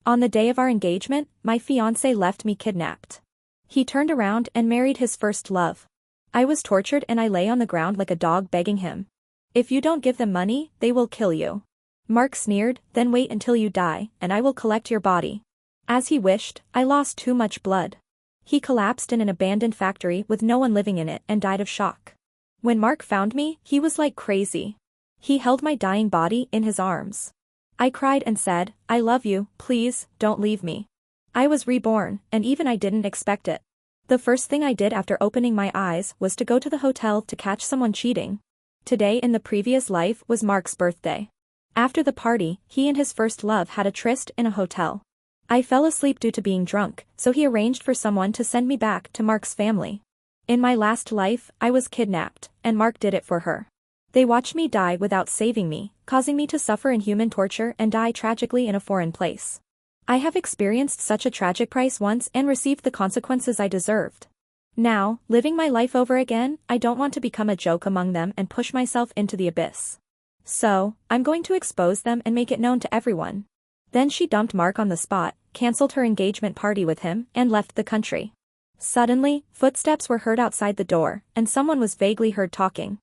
On the day of our engagement, my fiancé left me kidnapped. He turned around and married his first love. I was tortured and I lay on the ground like a dog begging him. If you don't give them money, they will kill you. Mark sneered, then wait until you die, and I will collect your body. As he wished, I lost too much blood. He collapsed in an abandoned factory with no one living in it and died of shock. When Mark found me, he was like crazy. He held my dying body in his arms. I cried and said, I love you, please, don't leave me. I was reborn, and even I didn't expect it. The first thing I did after opening my eyes was to go to the hotel to catch someone cheating. Today in the previous life was Mark's birthday. After the party, he and his first love had a tryst in a hotel. I fell asleep due to being drunk, so he arranged for someone to send me back to Mark's family. In my last life, I was kidnapped, and Mark did it for her. They watched me die without saving me, causing me to suffer inhuman torture and die tragically in a foreign place. I have experienced such a tragic price once and received the consequences I deserved. Now, living my life over again, I don't want to become a joke among them and push myself into the abyss. So, I'm going to expose them and make it known to everyone. Then she dumped Mark on the spot, cancelled her engagement party with him, and left the country. Suddenly, footsteps were heard outside the door, and someone was vaguely heard talking.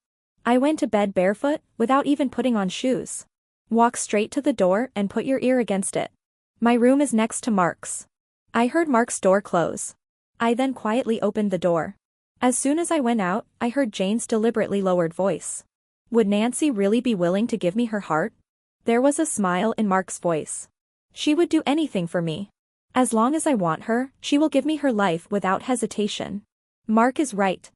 I went to bed barefoot, without even putting on shoes. Walk straight to the door and put your ear against it. My room is next to Mark's. I heard Mark's door close. I then quietly opened the door. As soon as I went out, I heard Jane's deliberately lowered voice. Would Nancy really be willing to give me her heart? There was a smile in Mark's voice. She would do anything for me. As long as I want her, she will give me her life without hesitation. Mark is right.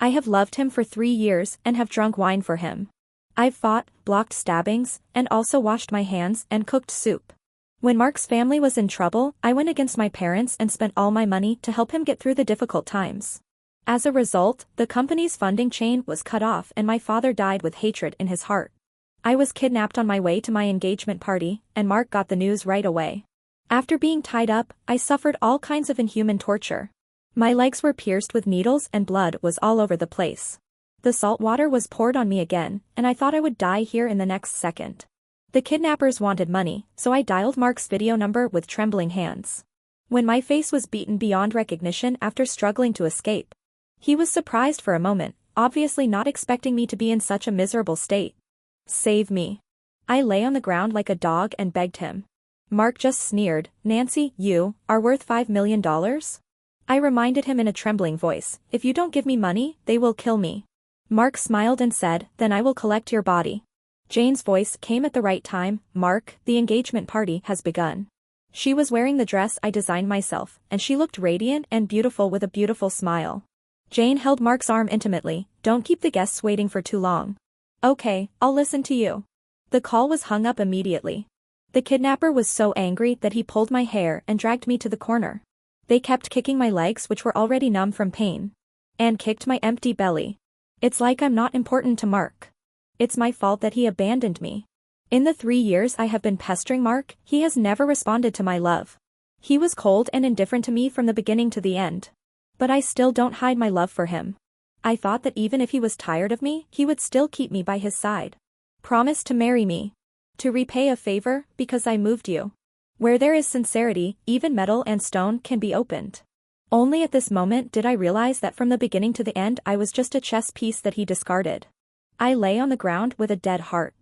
I have loved him for 3 years and have drunk wine for him. I've fought, blocked stabbings, and also washed my hands and cooked soup. When Mark's family was in trouble, I went against my parents and spent all my money to help him get through the difficult times. As a result, the company's funding chain was cut off and my father died with hatred in his heart. I was kidnapped on my way to my engagement party, and Mark got the news right away. After being tied up, I suffered all kinds of inhuman torture. My legs were pierced with needles and blood was all over the place. The salt water was poured on me again, and I thought I would die here in the next second. The kidnappers wanted money, so I dialed Mark's video number with trembling hands. When my face was beaten beyond recognition after struggling to escape, he was surprised for a moment, obviously not expecting me to be in such a miserable state. Save me. I lay on the ground like a dog and begged him. Mark just sneered, Nancy, you are worth $5 million? I reminded him in a trembling voice, if you don't give me money, they will kill me. Mark smiled and said, then I will collect your body. Jane's voice came at the right time, Mark, the engagement party has begun. She was wearing the dress I designed myself, and she looked radiant and beautiful with a beautiful smile. Jane held Mark's arm intimately, don't keep the guests waiting for too long. Okay, I'll listen to you. The call was hung up immediately. The kidnapper was so angry that he pulled my hair and dragged me to the corner. They kept kicking my legs which were already numb from pain. And kicked my empty belly. It's like I'm not important to Mark. It's my fault that he abandoned me. In the 3 years I have been pestering Mark, he has never responded to my love. He was cold and indifferent to me from the beginning to the end. But I still don't hide my love for him. I thought that even if he was tired of me, he would still keep me by his side. Promise to marry me. To repay a favor, because I moved you. Where there is sincerity, even metal and stone can be opened. Only at this moment did I realize that from the beginning to the end I was just a chess piece that he discarded. I lay on the ground with a dead heart.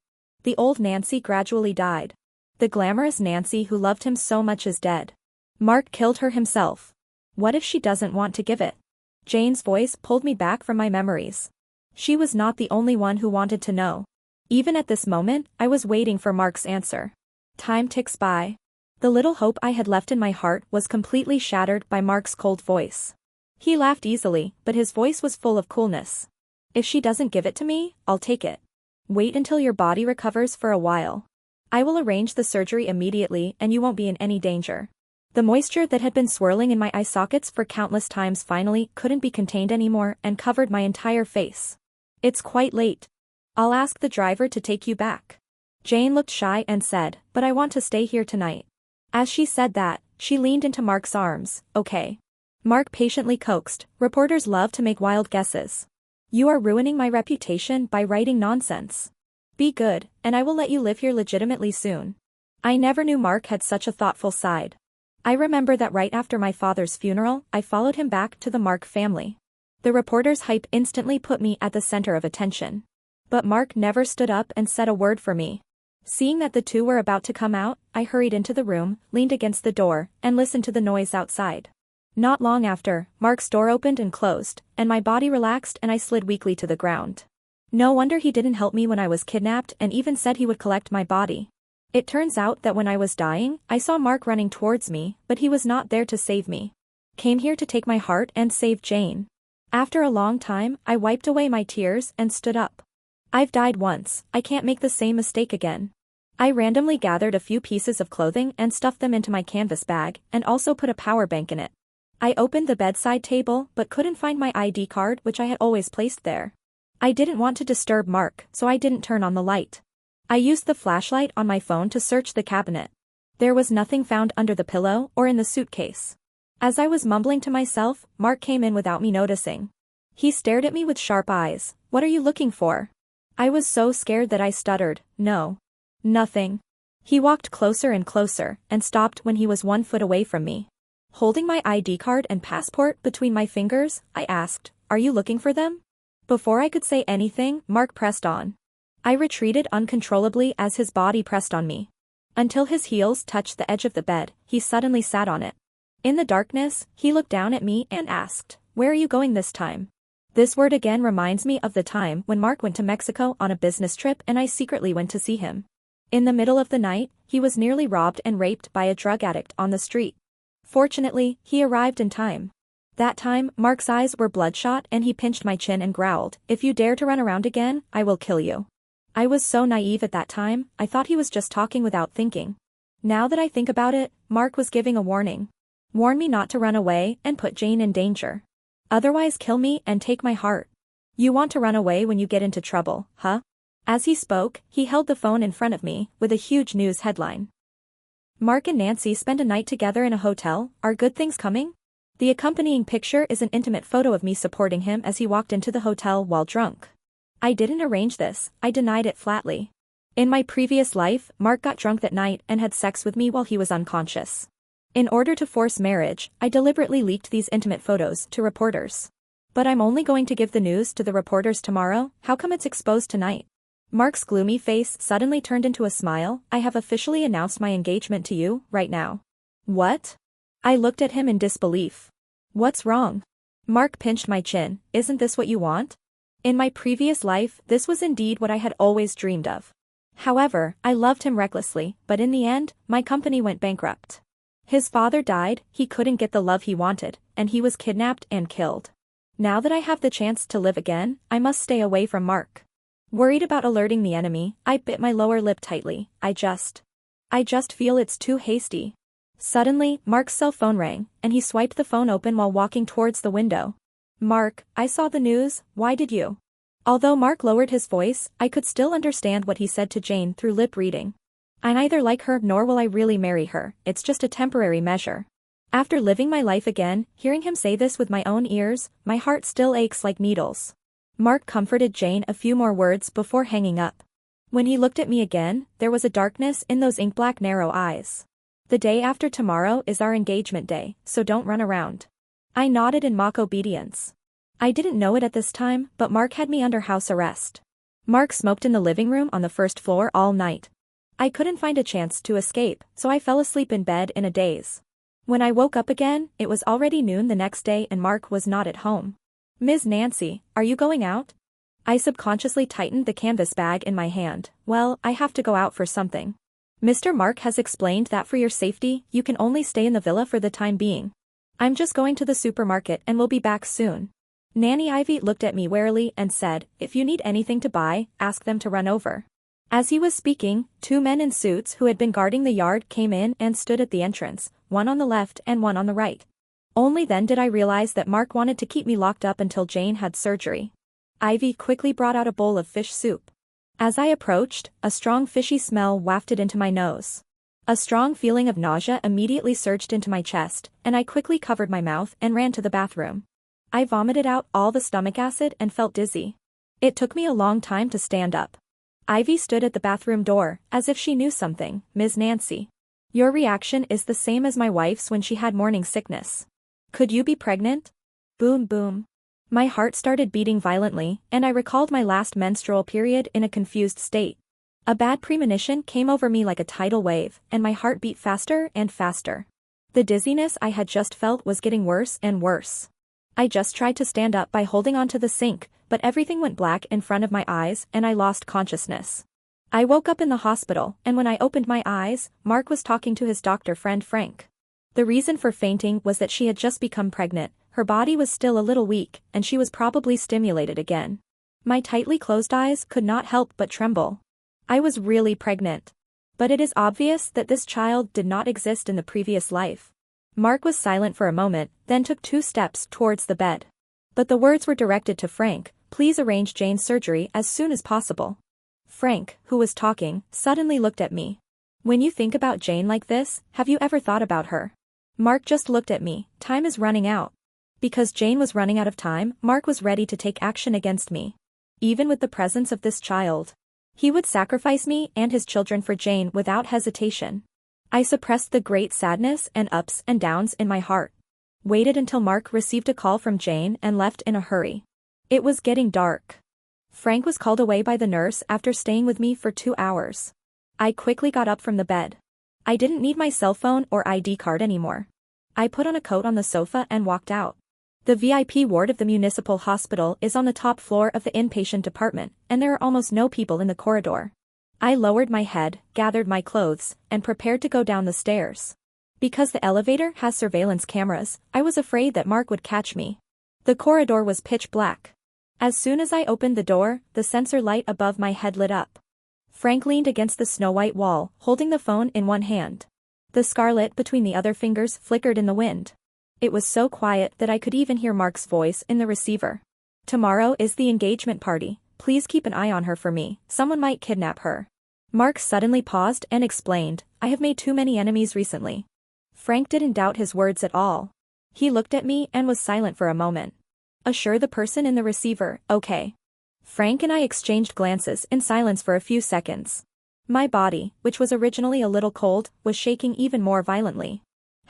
The old Nancy gradually died. The glamorous Nancy who loved him so much is dead. Mark killed her himself. What if she doesn't want to give it? Jane's voice pulled me back from my memories. She was not the only one who wanted to know. Even at this moment, I was waiting for Mark's answer. Time ticks by. The little hope I had left in my heart was completely shattered by Mark's cold voice. He laughed easily, but his voice was full of coolness. If she doesn't give it to me, I'll take it. Wait until your body recovers for a while. I will arrange the surgery immediately and you won't be in any danger. The moisture that had been swirling in my eye sockets for countless times finally couldn't be contained anymore and covered my entire face. It's quite late. I'll ask the driver to take you back. Jane looked shy and said, but I want to stay here tonight. As she said that, she leaned into Mark's arms, okay. Mark patiently coaxed, reporters love to make wild guesses. You are ruining my reputation by writing nonsense. Be good, and I will let you live here legitimately soon. I never knew Mark had such a thoughtful side. I remember that right after my father's funeral, I followed him back to the Mark family. The reporter's hype instantly put me at the center of attention. But Mark never stood up and said a word for me. Seeing that the two were about to come out, I hurried into the room, leaned against the door, and listened to the noise outside. Not long after, Mark's door opened and closed, and my body relaxed and I slid weakly to the ground. No wonder he didn't help me when I was kidnapped and even said he would collect my body. It turns out that when I was dying, I saw Mark running towards me, but he was not there to save me. Came here to take my heart and save Jane. After a long time, I wiped away my tears and stood up. I've died once, I can't make the same mistake again. I randomly gathered a few pieces of clothing and stuffed them into my canvas bag, and also put a power bank in it. I opened the bedside table but couldn't find my ID card which I had always placed there. I didn't want to disturb Mark, so I didn't turn on the light. I used the flashlight on my phone to search the cabinet. There was nothing found under the pillow or in the suitcase. As I was mumbling to myself, Mark came in without me noticing. He stared at me with sharp eyes. "What are you looking for?" I was so scared that I stuttered, "No. Nothing." He walked closer and closer, and stopped when he was 1 foot away from me. Holding my ID card and passport between my fingers, I asked, "Are you looking for them?" Before I could say anything, Mark pressed on. I retreated uncontrollably as his body pressed on me. Until his heels touched the edge of the bed, he suddenly sat on it. In the darkness, he looked down at me and asked, "Where are you going this time?" This word again reminds me of the time when Mark went to Mexico on a business trip and I secretly went to see him. In the middle of the night, he was nearly robbed and raped by a drug addict on the street. Fortunately, he arrived in time. That time, Mark's eyes were bloodshot and he pinched my chin and growled, "If you dare to run around again, I will kill you." I was so naive at that time, I thought he was just talking without thinking. Now that I think about it, Mark was giving a warning. Warn me not to run away and put Jane in danger. Otherwise kill me and take my heart. You want to run away when you get into trouble, huh? As he spoke, he held the phone in front of me, with a huge news headline. Mark and Nancy spend a night together in a hotel, are good things coming? The accompanying picture is an intimate photo of me supporting him as he walked into the hotel while drunk. I didn't arrange this, I denied it flatly. In my previous life, Mark got drunk that night and had sex with me while he was unconscious. In order to force marriage, I deliberately leaked these intimate photos to reporters. But I'm only going to give the news to the reporters tomorrow, how come it's exposed tonight? Mark's gloomy face suddenly turned into a smile. "I have officially announced my engagement to you, right now." "What?" I looked at him in disbelief. "What's wrong?" Mark pinched my chin. "Isn't this what you want?" In my previous life, this was indeed what I had always dreamed of. However, I loved him recklessly, but in the end, my company went bankrupt. His father died, he couldn't get the love he wanted, and he was kidnapped and killed. Now that I have the chance to live again, I must stay away from Mark. Worried about alerting the enemy, I bit my lower lip tightly. I just feel it's too hasty. Suddenly, Mark's cell phone rang, and he swiped the phone open while walking towards the window. "Mark, I saw the news, why did you?" Although Mark lowered his voice, I could still understand what he said to Jane through lip reading. "I neither like her nor will I really marry her, it's just a temporary measure." After living my life again, hearing him say this with my own ears, my heart still aches like needles. Mark comforted Jane a few more words before hanging up. When he looked at me again, there was a darkness in those ink-black narrow eyes. "The day after tomorrow is our engagement day, so don't run around." I nodded in mock obedience. I didn't know it at this time, but Mark had me under house arrest. Mark smoked in the living room on the first floor all night. I couldn't find a chance to escape, so I fell asleep in bed in a daze. When I woke up again, it was already noon the next day and Mark was not at home. "Ms. Nancy, are you going out?" I subconsciously tightened the canvas bag in my hand. "Well, I have to go out for something. Mr. Mark has explained that for your safety, you can only stay in the villa for the time being. I'm just going to the supermarket and will be back soon." Nanny Ivy looked at me warily and said, "If you need anything to buy, ask them to run over." As he was speaking, 2 men in suits who had been guarding the yard came in and stood at the entrance, one on the left and one on the right. Only then did I realize that Mark wanted to keep me locked up until Jane had surgery. Ivy quickly brought out a bowl of fish soup. As I approached, a strong fishy smell wafted into my nose. A strong feeling of nausea immediately surged into my chest, and I quickly covered my mouth and ran to the bathroom. I vomited out all the stomach acid and felt dizzy. It took me a long time to stand up. Ivy stood at the bathroom door, as if she knew something. Ms. Nancy. Your reaction is the same as my wife's when she had morning sickness. Could you be pregnant? Boom boom. My heart started beating violently, and I recalled my last menstrual period in a confused state. A bad premonition came over me like a tidal wave, and my heart beat faster and faster. The dizziness I had just felt was getting worse and worse. I just tried to stand up by holding onto the sink, but everything went black in front of my eyes and I lost consciousness. I woke up in the hospital, and when I opened my eyes, Mark was talking to his doctor friend Frank. The reason for fainting was that she had just become pregnant, her body was still a little weak, and she was probably stimulated again. My tightly closed eyes could not help but tremble. I was really pregnant. But it is obvious that this child did not exist in the previous life. Mark was silent for a moment, then took 2 steps towards the bed. But the words were directed to Frank, please arrange Jane's surgery as soon as possible. Frank, who was talking, suddenly looked at me. When you think about Jane like this, have you ever thought about her? Mark just looked at me, time is running out. Because Jane was running out of time, Mark was ready to take action against me. Even with the presence of this child. He would sacrifice me and his children for Jane without hesitation. I suppressed the great sadness and ups and downs in my heart. Waited until Mark received a call from Jane and left in a hurry. It was getting dark. Frank was called away by the nurse after staying with me for 2 hours. I quickly got up from the bed. I didn't need my cell phone or ID card anymore. I put on a coat on the sofa and walked out. The VIP ward of the municipal hospital is on the top floor of the inpatient department, and there are almost no people in the corridor. I lowered my head, gathered my clothes, and prepared to go down the stairs. Because the elevator has surveillance cameras, I was afraid that Mark would catch me. The corridor was pitch black. As soon as I opened the door, the sensor light above my head lit up. Frank leaned against the snow-white wall, holding the phone in one hand. The scarlet between the other fingers flickered in the wind. It was so quiet that I could even hear Mark's voice in the receiver. Tomorrow is the engagement party, please keep an eye on her for me, someone might kidnap her. Mark suddenly paused and explained, I have made too many enemies recently. Frank didn't doubt his words at all. He looked at me and was silent for a moment. Assure the person in the receiver, okay. Frank and I exchanged glances in silence for a few seconds. My body, which was originally a little cold, was shaking even more violently.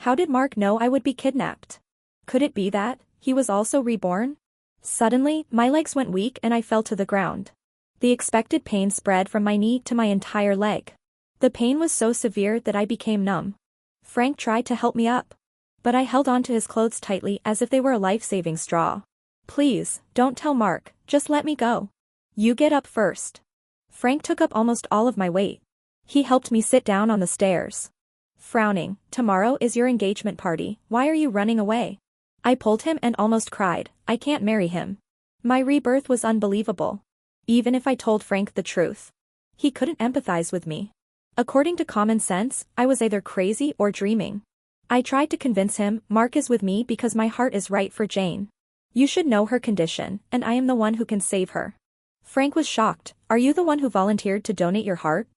How did Mark know I would be kidnapped? Could it be that he was also reborn? Suddenly, my legs went weak and I fell to the ground. The expected pain spread from my knee to my entire leg. The pain was so severe that I became numb. Frank tried to help me up. But I held on to his clothes tightly as if they were a life-saving straw. Please, don't tell Mark, just let me go. You get up first. Frank took up almost all of my weight. He helped me sit down on the stairs. Frowning, tomorrow is your engagement party, why are you running away? I pulled him and almost cried, I can't marry him. My rebirth was unbelievable. Even if I told Frank the truth. He couldn't empathize with me. According to common sense, I was either crazy or dreaming. I tried to convince him, Mark is with me because my heart is right for Jane. You should know her condition, and I am the one who can save her. Frank was shocked, are you the one who volunteered to donate your heart?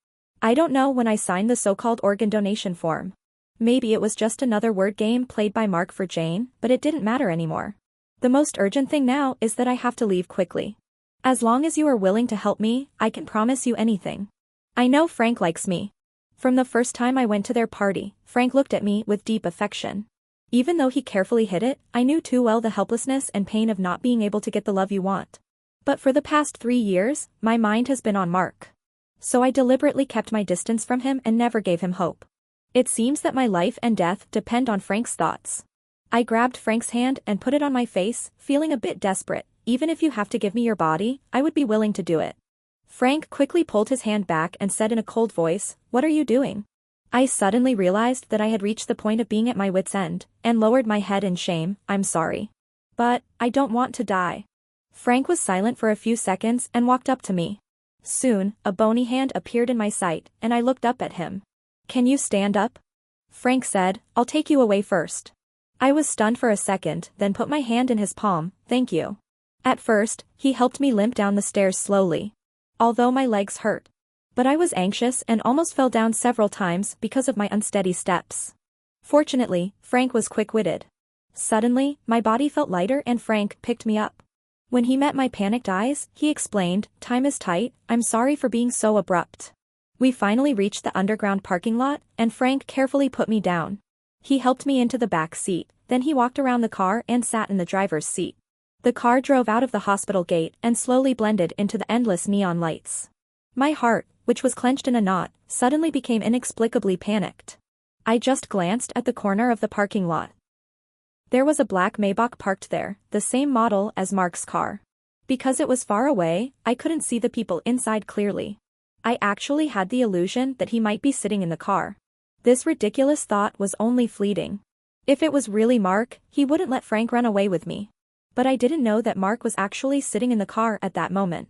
I don't know when I signed the so-called organ donation form. Maybe it was just another word game played by Mark for Jane, but it didn't matter anymore. The most urgent thing now is that I have to leave quickly. As long as you are willing to help me, I can promise you anything. I know Frank likes me. From the first time I went to their party, Frank looked at me with deep affection. Even though he carefully hid it, I knew too well the helplessness and pain of not being able to get the love you want. But for the past 3 years, my mind has been on Mark. So I deliberately kept my distance from him and never gave him hope. It seems that my life and death depend on Frank's thoughts. I grabbed Frank's hand and put it on my face, feeling a bit desperate. Even if you have to give me your body, I would be willing to do it. Frank quickly pulled his hand back and said in a cold voice, what are you doing? I suddenly realized that I had reached the point of being at my wit's end, and lowered my head in shame, I'm sorry. But, I don't want to die. Frank was silent for a few seconds and walked up to me. Soon, a bony hand appeared in my sight, and I looked up at him. Can you stand up? Frank said, I'll take you away first. I was stunned for a second, then put my hand in his palm, thank you. At first, he helped me limp down the stairs slowly. Although my legs hurt. But I was anxious and almost fell down several times because of my unsteady steps. Fortunately, Frank was quick-witted. Suddenly, my body felt lighter and Frank picked me up. When he met my panicked eyes, he explained, "Time is tight, I'm sorry for being so abrupt." We finally reached the underground parking lot, and Frank carefully put me down. He helped me into the back seat, then he walked around the car and sat in the driver's seat. The car drove out of the hospital gate and slowly blended into the endless neon lights. My heart, which was clenched in a knot, suddenly became inexplicably panicked. I just glanced at the corner of the parking lot. There was a black Maybach parked there, the same model as Mark's car. Because it was far away, I couldn't see the people inside clearly. I actually had the illusion that he might be sitting in the car. This ridiculous thought was only fleeting. If it was really Mark, he wouldn't let Frank run away with me. But I didn't know that Mark was actually sitting in the car at that moment.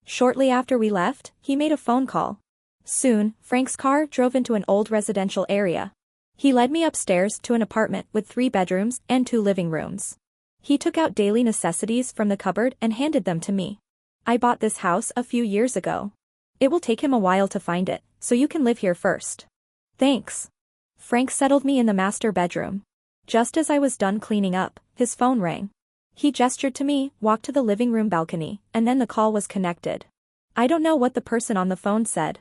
Shortly after we left, he made a phone call. Soon, Frank's car drove into an old residential area. He led me upstairs to an apartment with 3 bedrooms and 2 living rooms. He took out daily necessities from the cupboard and handed them to me. "I bought this house a few years ago. It will take him a while to find it, so you can live here first." "Thanks." Frank settled me in the master bedroom. Just as I was done cleaning up, his phone rang. He gestured to me, walked to the living room balcony, and then the call was connected. I don't know what the person on the phone said.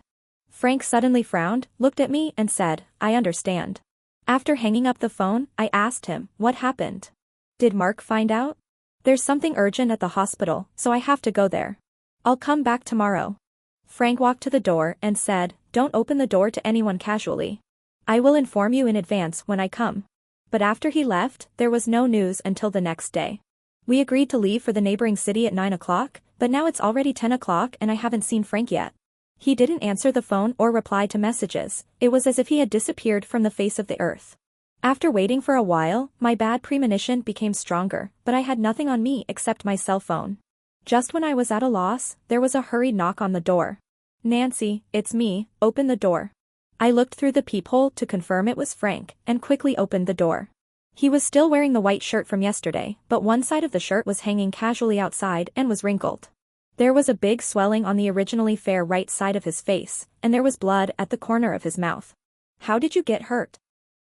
Frank suddenly frowned, looked at me and said, "I understand." After hanging up the phone, I asked him, "What happened? Did Mark find out?" "There's something urgent at the hospital, so I have to go there. I'll come back tomorrow." Frank walked to the door and said, "Don't open the door to anyone casually. I will inform you in advance when I come." But after he left, there was no news until the next day. We agreed to leave for the neighboring city at 9 o'clock, but now it's already 10 o'clock and I haven't seen Frank yet. He didn't answer the phone or reply to messages. It was as if he had disappeared from the face of the earth. After waiting for a while, my bad premonition became stronger, but I had nothing on me except my cell phone. Just when I was at a loss, there was a hurried knock on the door. "Nancy, it's me, open the door." I looked through the peephole to confirm it was Frank, and quickly opened the door. He was still wearing the white shirt from yesterday, but one side of the shirt was hanging casually outside and was wrinkled. There was a big swelling on the originally fair right side of his face, and there was blood at the corner of his mouth. "How did you get hurt?"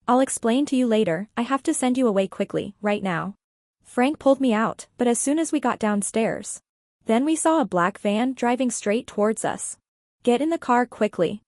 "I'll explain to you later, I have to send you away quickly, right now." Frank pulled me out, but as soon as we got downstairs. Then we saw a black van driving straight towards us. "Get in the car quickly."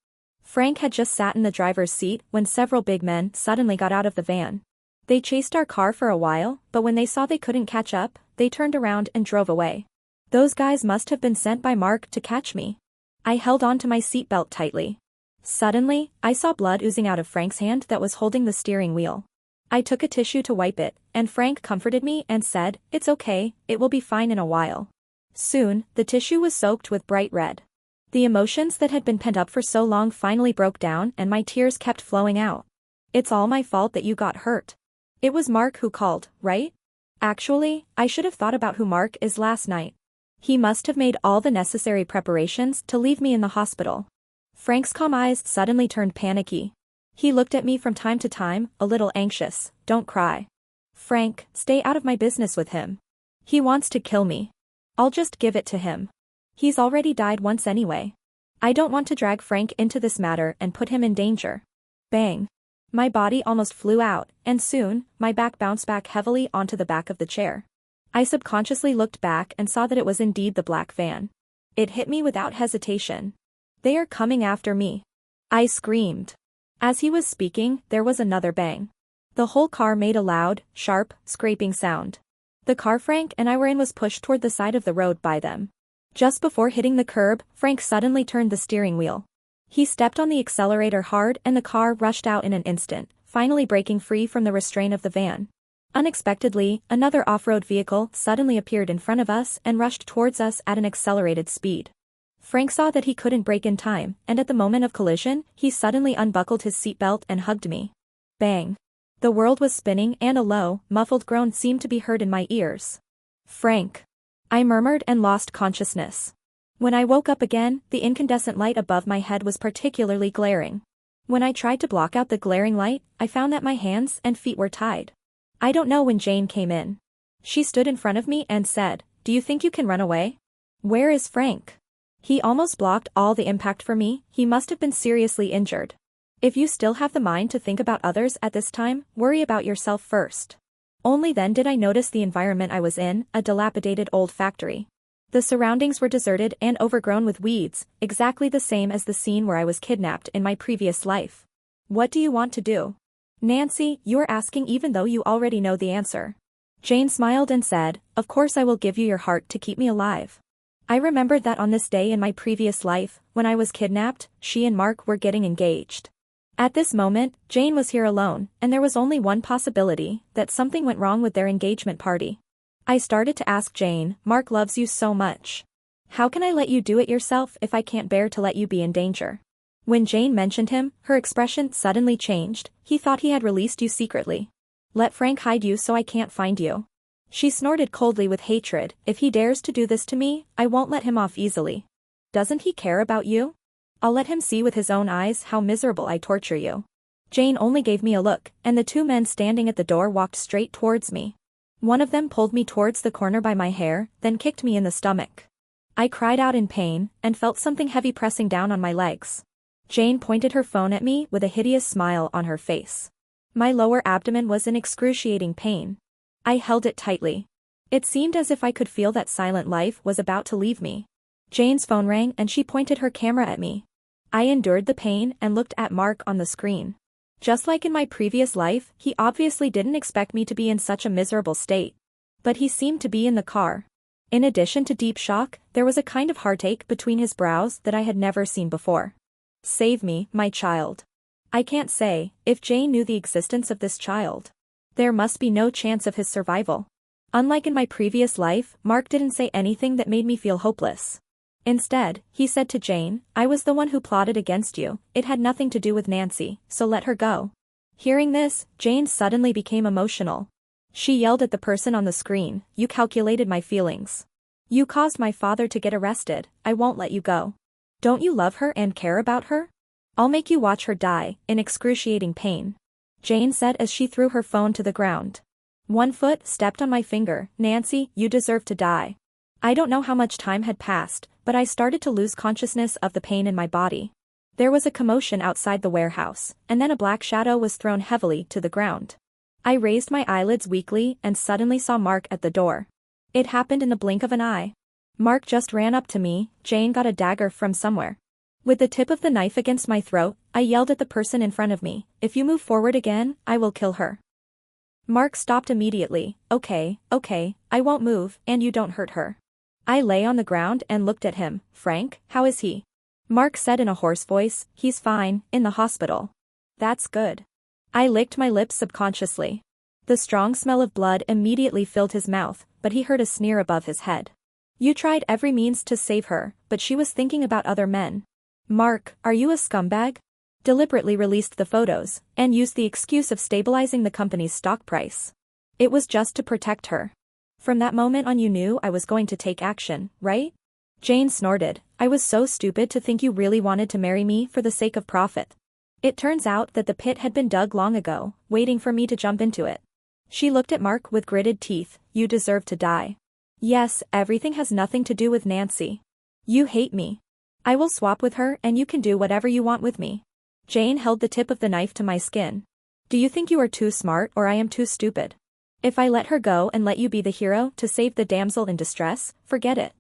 Frank had just sat in the driver's seat when several big men suddenly got out of the van. They chased our car for a while, but when they saw they couldn't catch up, they turned around and drove away. Those guys must have been sent by Mark to catch me. I held on to my seatbelt tightly. Suddenly, I saw blood oozing out of Frank's hand that was holding the steering wheel. I took a tissue to wipe it, and Frank comforted me and said, "It's okay, it will be fine in a while." Soon, the tissue was soaked with bright red. The emotions that had been pent up for so long finally broke down and my tears kept flowing out. "It's all my fault that you got hurt. It was Mark who called, right? Actually, I should have thought about who Mark is last night. He must have made all the necessary preparations to leave me in the hospital." Frank's calm eyes suddenly turned panicky. He looked at me from time to time, a little anxious. "Don't cry. Frank, stay out of my business with him. He wants to kill me. I'll just give it to him. He's already died once anyway. I don't want to drag Frank into this matter and put him in danger." Bang. My body almost flew out, and soon, my back bounced back heavily onto the back of the chair. I subconsciously looked back and saw that it was indeed the black van. It hit me without hesitation. "They are coming after me." I screamed. As he was speaking, there was another bang. The whole car made a loud, sharp, scraping sound. The car Frank and I were in was pushed toward the side of the road by them. Just before hitting the curb, Frank suddenly turned the steering wheel. He stepped on the accelerator hard and the car rushed out in an instant, finally breaking free from the restraint of the van. Unexpectedly, another off-road vehicle suddenly appeared in front of us and rushed towards us at an accelerated speed. Frank saw that he couldn't brake in time, and at the moment of collision, he suddenly unbuckled his seatbelt and hugged me. Bang. The world was spinning and a low, muffled groan seemed to be heard in my ears. "Frank." I murmured and lost consciousness. When I woke up again, the incandescent light above my head was particularly glaring. When I tried to block out the glaring light, I found that my hands and feet were tied. I don't know when Jane came in. She stood in front of me and said, "Do you think you can run away? Where is Frank? He almost blocked all the impact for me, he must have been seriously injured. If you still have the mind to think about others at this time, worry about yourself first. Only then did I notice the environment I was in, a dilapidated old factory. The surroundings were deserted and overgrown with weeds, exactly the same as the scene where I was kidnapped in my previous life. What do you want to do? Nancy, you're asking even though you already know the answer. Jane smiled and said, of course I will give you your heart to keep me alive. I remembered that on this day in my previous life, when I was kidnapped, she and Mark were getting engaged. At this moment, Jane was here alone, and there was only one possibility, that something went wrong with their engagement party. I started to ask Jane, Mark loves you so much. How can I let you do it yourself if I can't bear to let you be in danger? When Jane mentioned him, her expression suddenly changed. He thought he had released you secretly. Let Frank hide you so I can't find you. She snorted coldly with hatred. If he dares to do this to me, I won't let him off easily. Doesn't he care about you? I'll let him see with his own eyes how miserable I torture you. Jane only gave me a look, and the two men standing at the door walked straight towards me. One of them pulled me towards the corner by my hair, then kicked me in the stomach. I cried out in pain, and felt something heavy pressing down on my legs. Jane pointed her phone at me with a hideous smile on her face. My lower abdomen was in excruciating pain. I held it tightly. It seemed as if I could feel that silent life was about to leave me. Jane's phone rang and she pointed her camera at me. I endured the pain and looked at Mark on the screen. Just like in my previous life, he obviously didn't expect me to be in such a miserable state. But he seemed to be in the car. In addition to deep shock, there was a kind of heartache between his brows that I had never seen before. Save me, my child. I can't say, if Jane knew the existence of this child. There must be no chance of his survival. Unlike in my previous life, Mark didn't say anything that made me feel hopeless. Instead, he said to Jane, I was the one who plotted against you, it had nothing to do with Nancy, so let her go. Hearing this, Jane suddenly became emotional. She yelled at the person on the screen, you calculated my feelings. You caused my father to get arrested, I won't let you go. Don't you love her and care about her? I'll make you watch her die, in excruciating pain. Jane said as she threw her phone to the ground. One foot stepped on my finger, Nancy, you deserve to die. I don't know how much time had passed, but I started to lose consciousness of the pain in my body. There was a commotion outside the warehouse, and then a black shadow was thrown heavily to the ground. I raised my eyelids weakly and suddenly saw Mark at the door. It happened in the blink of an eye. Mark just ran up to me. Jane got a dagger from somewhere. With the tip of the knife against my throat, I yelled at the person in front of me, if you move forward again, I will kill her. Mark stopped immediately. Okay, I won't move, and you don't hurt her. I lay on the ground and looked at him. Frank, how is he? Mark said in a hoarse voice, he's fine, in the hospital. That's good. I licked my lips subconsciously. The strong smell of blood immediately filled his mouth, but he heard a sneer above his head. You tried every means to save her, but she was thinking about other men. Mark, are you a scumbag? Deliberately released the photos, and used the excuse of stabilizing the company's stock price. It was just to protect her. From that moment on you knew I was going to take action, right? Jane snorted, I was so stupid to think you really wanted to marry me for the sake of profit. It turns out that the pit had been dug long ago, waiting for me to jump into it. She looked at Mark with gritted teeth, you deserve to die. Yes, everything has nothing to do with Nancy. You hate me. I will swap with her and you can do whatever you want with me. Jane held the tip of the knife to my skin. Do you think you are too smart or I am too stupid? If I let her go and let you be the hero to save the damsel in distress, forget it.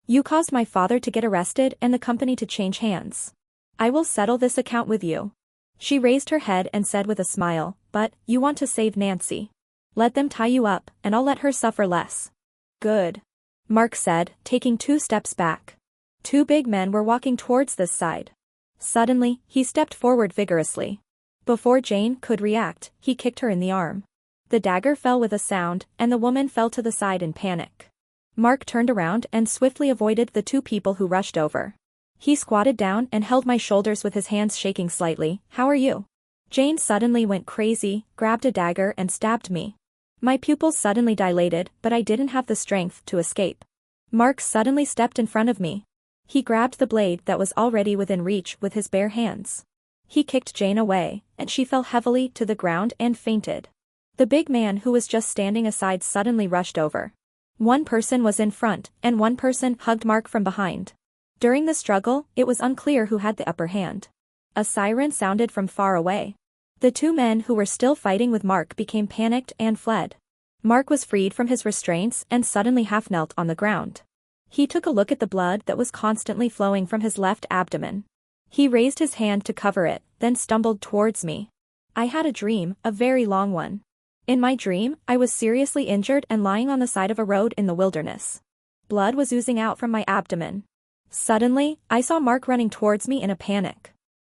You caused my father to get arrested and the company to change hands. I will settle this account with you. She raised her head and said with a smile, but, you want to save Nancy. Let them tie you up, and I'll let her suffer less. Good. Mark said, taking 2 steps back. 2 big men were walking towards this side. Suddenly, he stepped forward vigorously. Before Jane could react, he kicked her in the arm. The dagger fell with a sound, and the woman fell to the side in panic. Mark turned around and swiftly avoided the 2 people who rushed over. He squatted down and held my shoulders with his hands shaking slightly. How are you? Jane suddenly went crazy, grabbed a dagger and stabbed me. My pupils suddenly dilated, but I didn't have the strength to escape. Mark suddenly stepped in front of me. He grabbed the blade that was already within reach with his bare hands. He kicked Jane away, and she fell heavily to the ground and fainted. The big man who was just standing aside suddenly rushed over. One person was in front, and one person hugged Mark from behind. During the struggle, it was unclear who had the upper hand. A siren sounded from far away. The 2 men who were still fighting with Mark became panicked and fled. Mark was freed from his restraints and suddenly half knelt on the ground. He took a look at the blood that was constantly flowing from his left abdomen. He raised his hand to cover it, then stumbled towards me. I had a dream, a very long one. In my dream, I was seriously injured and lying on the side of a road in the wilderness. Blood was oozing out from my abdomen. Suddenly, I saw Mark running towards me in a panic.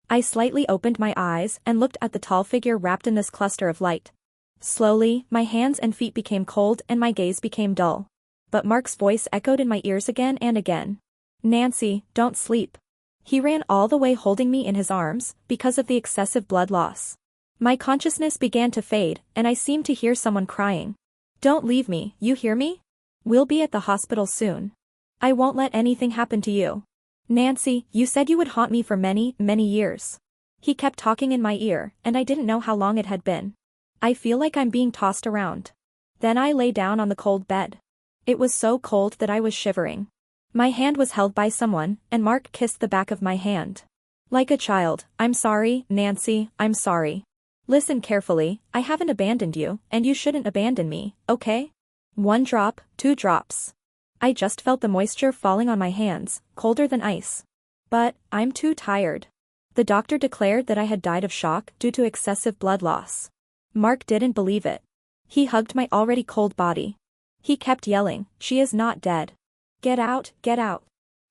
I slightly opened my eyes and looked at the tall figure wrapped in this cluster of light. Slowly, my hands and feet became cold and my gaze became dull. But Mark's voice echoed in my ears again and again. "Nancy, don't sleep." He ran all the way holding me in his arms, because of the excessive blood loss. My consciousness began to fade, and I seemed to hear someone crying. "Don't leave me, you hear me? We'll be at the hospital soon. I won't let anything happen to you. Nancy, you said you would haunt me for many, many years." He kept talking in my ear, and I didn't know how long it had been. I feel like I'm being tossed around. Then I lay down on the cold bed. It was so cold that I was shivering. My hand was held by someone, and Mark kissed the back of my hand. Like a child, "I'm sorry, Nancy, I'm sorry. Listen carefully, I haven't abandoned you, and you shouldn't abandon me, okay? 1 drop, 2 drops. I just felt the moisture falling on my hands, colder than ice. But, I'm too tired. The doctor declared that I had died of shock due to excessive blood loss. Mark didn't believe it. He hugged my already cold body. He kept yelling, "She is not dead. Get out, get out."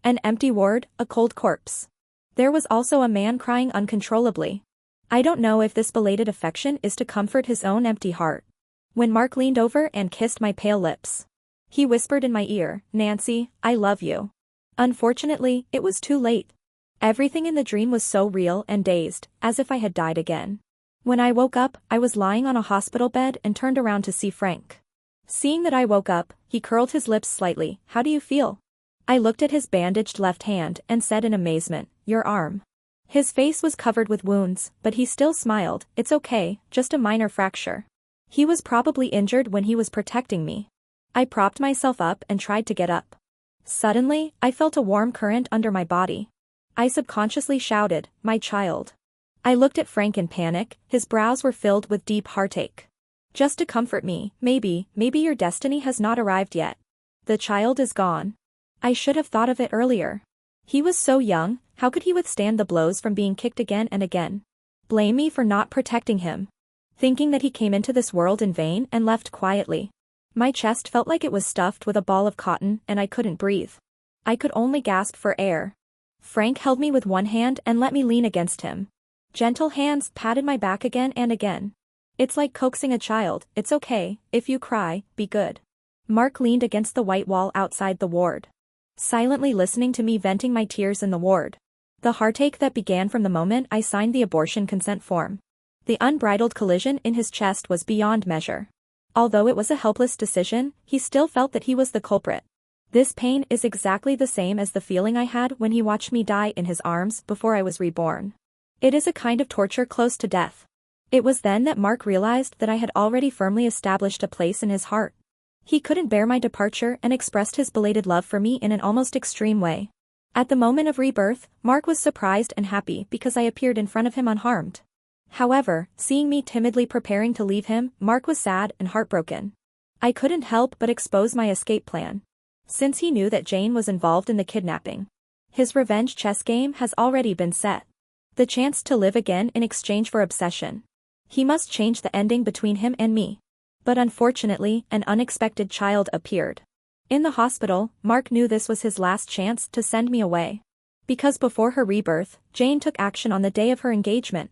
An empty ward, a cold corpse. There was also a man crying uncontrollably. I don't know if this belated affection is to comfort his own empty heart. When Mark leaned over and kissed my pale lips, he whispered in my ear, "Nancy, I love you." Unfortunately, it was too late. Everything in the dream was so real and dazed, as if I had died again. When I woke up, I was lying on a hospital bed and turned around to see Frank. Seeing that I woke up, he curled his lips slightly. "How do you feel?" I looked at his bandaged left hand and said in amazement, "Your arm." His face was covered with wounds, but he still smiled. "It's okay, just a minor fracture." He was probably injured when he was protecting me. I propped myself up and tried to get up. Suddenly, I felt a warm current under my body. I subconsciously shouted, "My child." I looked at Frank in panic, his brows were filled with deep heartache. "Just to comfort me, maybe your destiny has not arrived yet. The child is gone. I should have thought of it earlier. He was so young, how could he withstand the blows from being kicked again and again? Blame me for not protecting him. Thinking that he came into this world in vain and left quietly. My chest felt like it was stuffed with a ball of cotton and I couldn't breathe. I could only gasp for air. Frank held me with one hand and let me lean against him. Gentle hands patted my back again and again. It's like coaxing a child. "It's okay, if you cry, be good." Mark leaned against the white wall outside the ward, silently listening to me venting my tears in the ward. The heartache that began from the moment I signed the abortion consent form. The unbridled collision in his chest was beyond measure. Although it was a helpless decision, he still felt that he was the culprit. This pain is exactly the same as the feeling I had when he watched me die in his arms before I was reborn. It is a kind of torture close to death. It was then that Mark realized that I had already firmly established a place in his heart. He couldn't bear my departure and expressed his belated love for me in an almost extreme way. At the moment of rebirth, Mark was surprised and happy because I appeared in front of him unharmed. However, seeing me timidly preparing to leave him, Mark was sad and heartbroken. I couldn't help but expose my escape plan. Since he knew that Jane was involved in the kidnapping, his revenge chess game has already been set. The chance to live again in exchange for obsession. He must change the ending between him and me. But unfortunately, an unexpected child appeared. In the hospital, Mark knew this was his last chance to send me away. Because before her rebirth, Jane took action on the day of her engagement.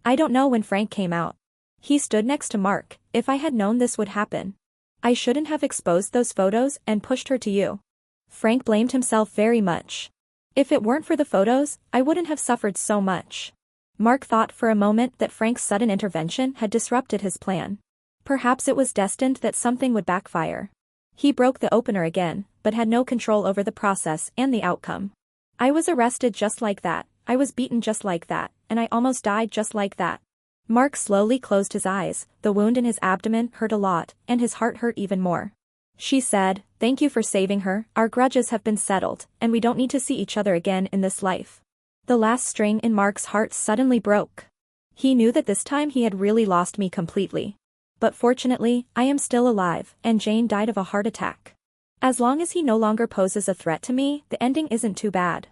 I don't know when Frank came out. He stood next to Mark. If I had known this would happen, I shouldn't have exposed those photos and pushed her to you. Frank blamed himself very much. If it weren't for the photos, I wouldn't have suffered so much. Mark thought for a moment that Frank's sudden intervention had disrupted his plan. Perhaps it was destined that something would backfire. He broke the opener again, but had no control over the process and the outcome. I was arrested just like that, I was beaten just like that, and I almost died just like that. Mark slowly closed his eyes, the wound in his abdomen hurt a lot, and his heart hurt even more. She said, "Thank you for saving her, our grudges have been settled, and we don't need to see each other again in this life." The last string in Mark's heart suddenly broke. He knew that this time he had really lost me completely. But fortunately, I am still alive, and Jane died of a heart attack. As long as he no longer poses a threat to me, the ending isn't too bad.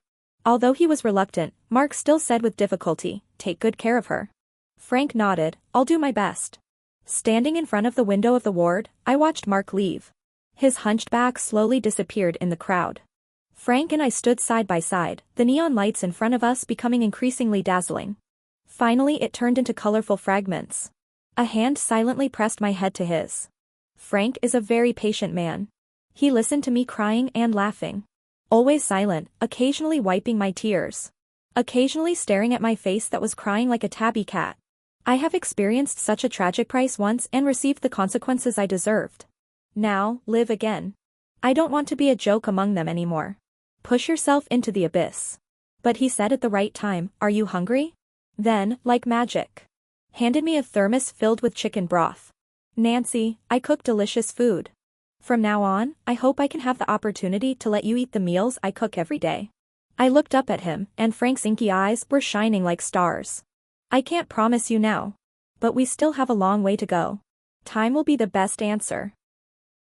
Although he was reluctant, Mark still said with difficulty, "Take good care of her." Frank nodded, "I'll do my best." Standing in front of the window of the ward, I watched Mark leave. His hunched back slowly disappeared in the crowd. Frank and I stood side by side, the neon lights in front of us becoming increasingly dazzling. Finally it turned into colorful fragments. A hand silently pressed my head to his. Frank is a very patient man. He listened to me crying and laughing. Always silent, occasionally wiping my tears. Occasionally staring at my face that was crying like a tabby cat. I have experienced such a tragic price once and received the consequences I deserved. Now, live again. I don't want to be a joke among them anymore. Push yourself into the abyss. But he said at the right time, "Are you hungry?" Then, like magic, handed me a thermos filled with chicken broth. "Nancy, I cook delicious food. From now on, I hope I can have the opportunity to let you eat the meals I cook every day." I looked up at him, and Frank's inky eyes were shining like stars. "I can't promise you now. But we still have a long way to go. Time will be the best answer."